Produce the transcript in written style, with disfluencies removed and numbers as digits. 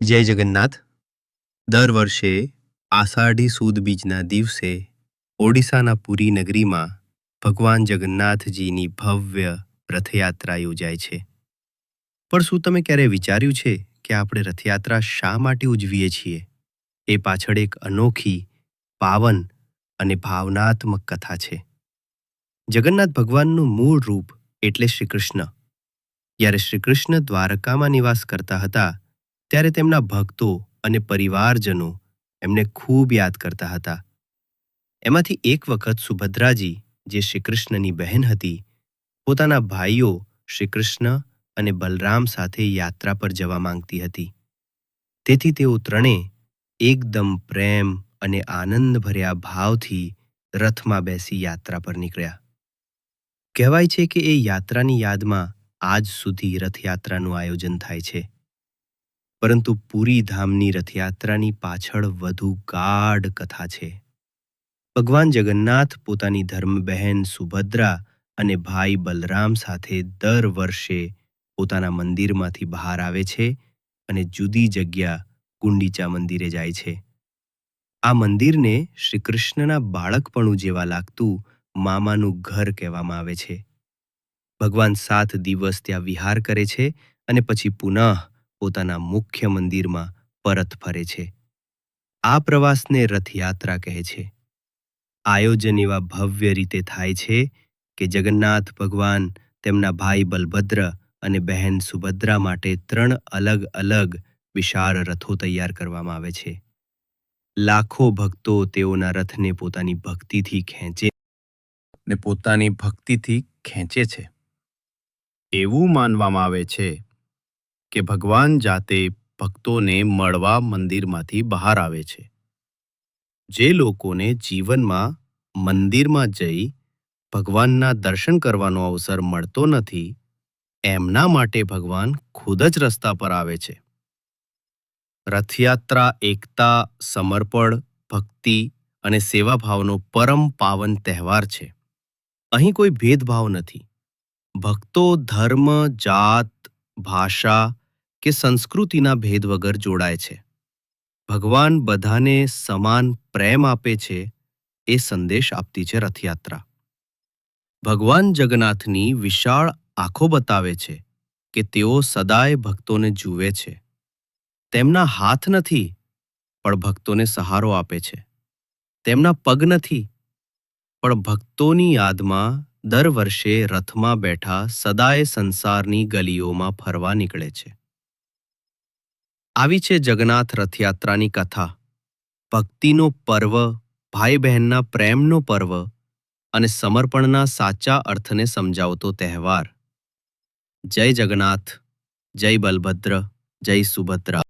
જય જગન્નાથ. દર વર્ષે આષાઢી સુદ બીજના દિવસે ઓડિશાના પુરી નગરીમાં ભગવાન જગન્નાથજીની ભવ્ય રથયાત્રા યોજાય છે. પણ શું તમે ક્યારે વિચાર્યું છે કે આપણે રથયાત્રા શા માટે ઉજવીએ છીએ? એ પાછળ એક અનોખી, પાવન અને ભાવનાત્મક કથા છે. જગન્નાથ ભગવાનનું મૂળ રૂપ એટલે શ્રી કૃષ્ણ. જ્યારે શ્રી કૃષ્ણ દ્વારકામાં નિવાસ કરતા હતા ત્યારે તેમના ભક્તો અને પરિવારજનો એમને ખૂબ યાદ કરતા હતા. એમાંથી એક વખત સુભદ્રાજી, જે શ્રી કૃષ્ણની બહેન હતી, પોતાના ભાઈઓ શ્રી કૃષ્ણ અને બલરામ સાથે યાત્રા પર જવા માંગતી હતી. તેથી તેઓ ત્રણે એકદમ પ્રેમ અને આનંદભર્યા ભાવથી રથમાં બેસી યાત્રા પર નીકળ્યા. કહેવાય છે કે એ યાત્રાની યાદમાં આજ સુધી રથયાત્રાનું આયોજન થાય છે. પરંતુ પુરી ધામની રથયાત્રાની પાછળ વધુ ગાઢ કથા છે. ભગવાન જગન્નાથ પોતાની ધર્મબહેન સુભદ્રા અને ભાઈ બલરામ સાથે દર વર્ષે પોતાના મંદિરમાંથી બહાર આવે છે અને જુદી જગ્યા ગુંડીચા મંદિરે જાય છે. આ મંદિરને શ્રી કૃષ્ણના બાળકપણું જેવા લાગતું મામાનું ઘર કહેવામાં આવે છે. ભગવાન 7 દિવસ ત્યાં વિહાર કરે છે અને પછી પુનઃ પોતાના મુખ્ય મંદિરમાં પરત ફરે છે. આ પ્રવાસને રથયાત્રા કહે છે. આયોજન એવા ભવ્ય રીતે થાય છે કે જગન્નાથ ભગવાન તેમના ભાઈ બલભદ્ર અને બહેન સુભદ્રા માટે 3 અલગ અલગ વિશાળ રથો તૈયાર કરવામાં આવે છે. લાખો ભક્તો તેઓના રથને પોતાની ભક્તિથી ખેંચે છે. એવું માનવામાં આવે છે કે ભગવાન જાતે ભક્તોને મળવા મંદિરમાંથી બહાર આવે છે. જે લોકોને જીવનમાં મંદિરમાં જઈ ભગવાનના દર્શન કરવાનો અવસર મળતો નથી, એમના માટે ભગવાન ખુદ જ રસ્તા પર આવે છે. રથયાત્રા એકતા, સમર્પણ, ભક્તિ અને સેવાભાવનો પરમ પાવન તહેવાર છે. અહીં કોઈ ભેદભાવ નથી. ભક્તો ધર્મ, જાત, ભાષા કે સંસ્કૃતિના ભેદ વગર જોડાય છે. ભગવાન બધાને સમાન પ્રેમ આપે છે, એ સંદેશ આપતી છે રથયાત્રા. ભગવાન જગન્નાથની વિશાળ આંખો બતાવે છે કે તેઓ સદાય ભક્તોને જુએ છે. તેમના હાથ નથી, પણ ભક્તોને સહારો આપે છે. તેમના પગ નથી, પણ ભક્તોની યાદમાં દર વર્ષે રથમાં બેઠા સદાય સંસારની ગલીઓમાં ફરવા નીકળે છે. આવી છે જગન્નાથ રથયાત્રાની કથા. ભક્તિનો પર્વ, ભાઈ બહેનના પ્રેમનો પર્વ અને સમર્પણના સાચા અર્થને સમજાવતો તહેવાર. જય જગન્નાથ, જય બલભદ્ર, જય સુભદ્રા.